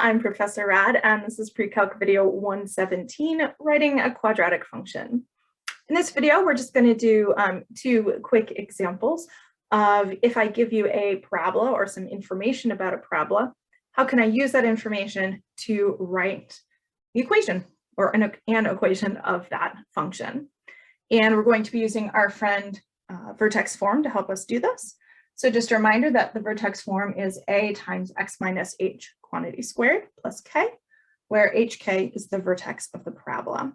I'm Professor Rad, and this is Precalc video 117, writing a quadratic function. In this video, we're just going to do two quick examples of if I give you a parabola or some information about a parabola, how can I use that information to write the equation or an equation of that function. And we're going to be using our friend vertex form to help us do this. So just a reminder that the vertex form is a times x minus h quantity squared plus k, where hk is the vertex of the parabola.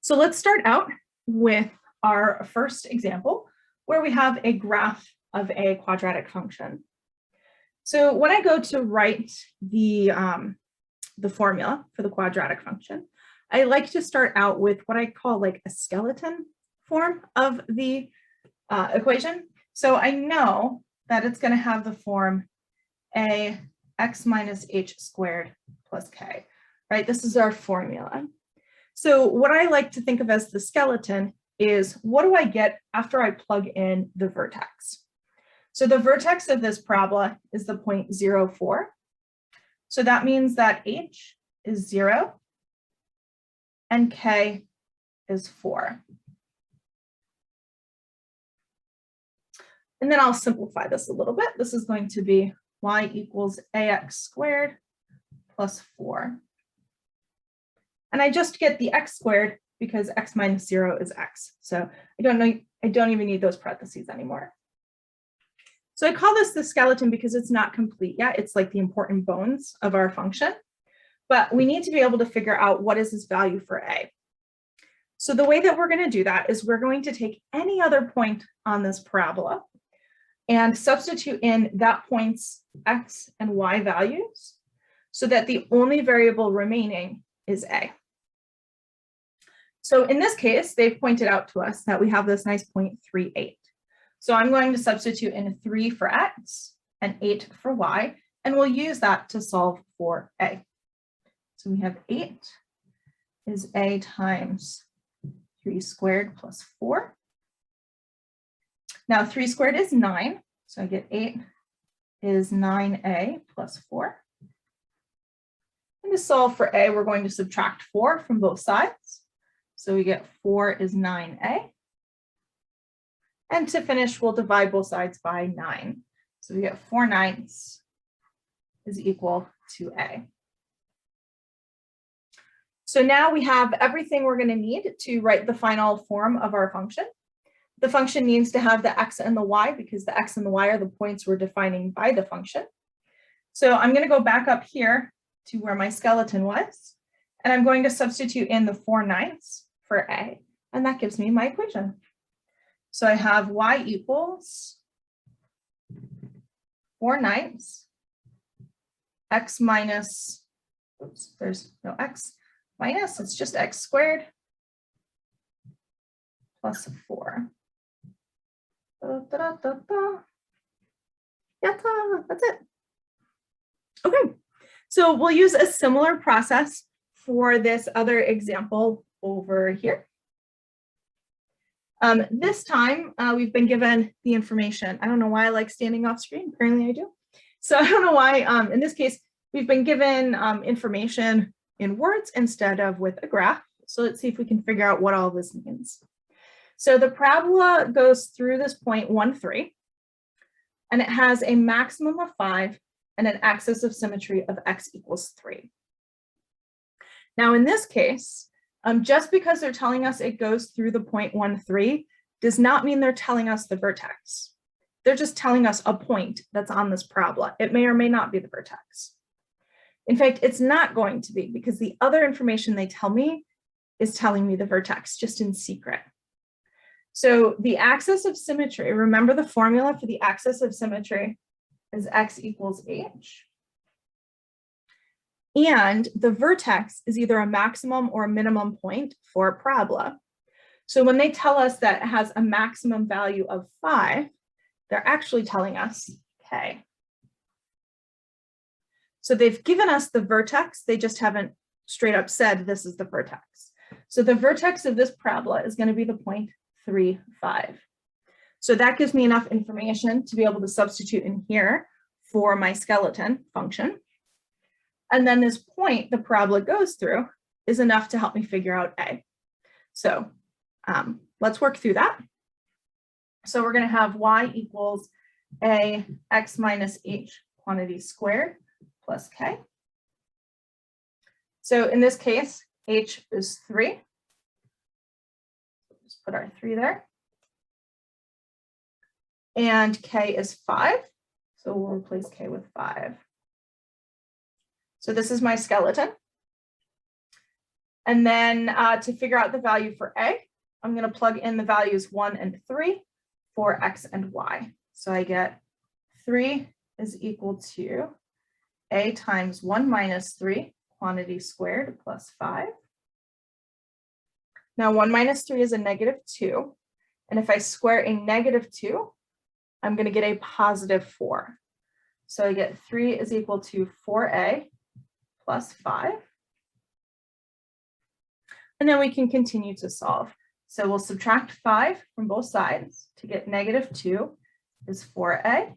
So let's start out with our first example, where we have a graph of a quadratic function. So when I go to write the formula for the quadratic function, I like to start out with what I call like a skeleton form of the equation. So I know that it's going to have the form a x minus h squared plus k, right? This is our formula. So what I like to think of as the skeleton is, what do I get after I plug in the vertex? So the vertex of this parabola is the point 0, 4. So that means that h is 0 and k is 4. And then I'll simplify this a little bit. This is going to be y equals ax squared plus 4. And I just get the x squared because x minus 0 is x. So I don't even need those parentheses anymore. So I call this the skeleton because it's not complete yet. It's like the important bones of our function. But we need to be able to figure out what is this value for a. So the way that we're going to do that is we're going to take any other point on this parabola and substitute in that point's x and y values so that the only variable remaining is a. So in this case, they've pointed out to us that we have this nice point 3, 8. So I'm going to substitute in 3 for x and 8 for y, and we'll use that to solve for a. So we have 8 is a times 3 squared plus 4. Now 3 squared is 9, so I get 8 is 9a plus 4. And to solve for a, we're going to subtract 4 from both sides. So we get 4 is 9a. And to finish, we'll divide both sides by 9. So we get 4/9 is equal to a. So now we have everything we're going to need to write the final form of our function. The function needs to have the x and the y because the x and the y are the points we're defining by the function. So I'm going to go back up here to where my skeleton was, and I'm going to substitute in the 4/9 for a, and that gives me my equation. So I have y equals 4/9 x minus, oops, there's no x, minus, it's just x squared plus 4. That's it. Okay, so we'll use a similar process for this other example over here. This time we've been given the information. I don't know why I like standing off screen. Apparently I do. So I don't know why. In this case, we've been given information in words instead of with a graph. So let's see if we can figure out what all this means. So the parabola goes through this point 1, 3, and it has a maximum of 5 and an axis of symmetry of x equals 3. Now in this case, just because they're telling us it goes through the point 1, 3 does not mean they're telling us the vertex. They're just telling us a point that's on this parabola. It may or may not be the vertex. In fact, it's not going to be because the other information they tell me is telling me the vertex just in secret. So the axis of symmetry, remember the formula for the axis of symmetry is x equals h. And the vertex is either a maximum or a minimum point for a parabola. So when they tell us that it has a maximum value of 5, they're actually telling us k. So they've given us the vertex, they just haven't straight up said this is the vertex. So the vertex of this parabola is going to be the point 3, 5. So that gives me enough information to be able to substitute in here for my skeleton function. And then this point the parabola goes through is enough to help me figure out A. So let's work through that. So we're going to have y equals a x minus h quantity squared plus k. So in this case, h is 3. Just put our 3 there. And k is 5. So we'll replace k with 5. So this is my skeleton. And then to figure out the value for a, I'm going to plug in the values 1 and 3 for x and y. So I get 3 is equal to a times 1 minus 3 quantity squared plus 5. Now 1 minus 3 is a negative 2. And if I square a negative 2, I'm going to get a positive 4. So I get 3 is equal to 4a plus 5. And then we can continue to solve. So we'll subtract 5 from both sides to get negative 2 is 4a.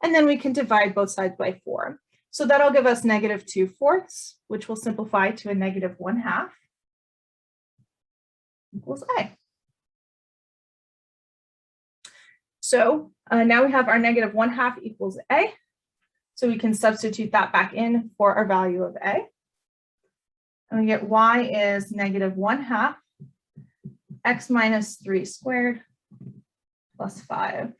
And then we can divide both sides by 4. So that'll give us negative 2/4, which will simplify to a negative 1/2 equals a. So now we have our negative 1/2 equals a. So we can substitute that back in for our value of a. And we get y is negative 1/2 x minus 3 squared plus 5.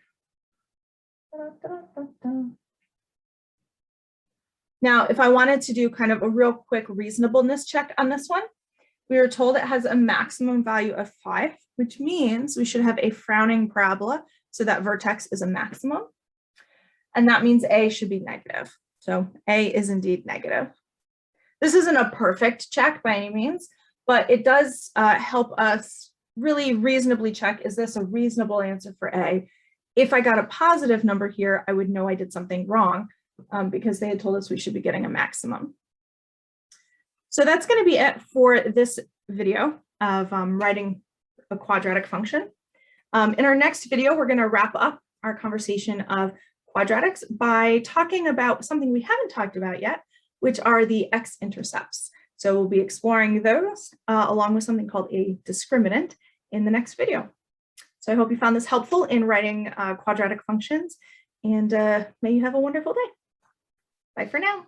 Now, if I wanted to do kind of a real quick reasonableness check on this one, we were told it has a maximum value of 5, which means we should have a frowning parabola, so that vertex is a maximum. And that means a should be negative. So a is indeed negative. This isn't a perfect check by any means, but it does help us really reasonably check, is this a reasonable answer for a? If I got a positive number here, I would know I did something wrong because they had told us we should be getting a maximum. So that's going to be it for this video of writing a quadratic function. In our next video, we're going to wrap up our conversation of quadratics by talking about something we haven't talked about yet, which are the x-intercepts. So we'll be exploring those along with something called a discriminant in the next video. So I hope you found this helpful in writing quadratic functions, and may you have a wonderful day. Bye for now.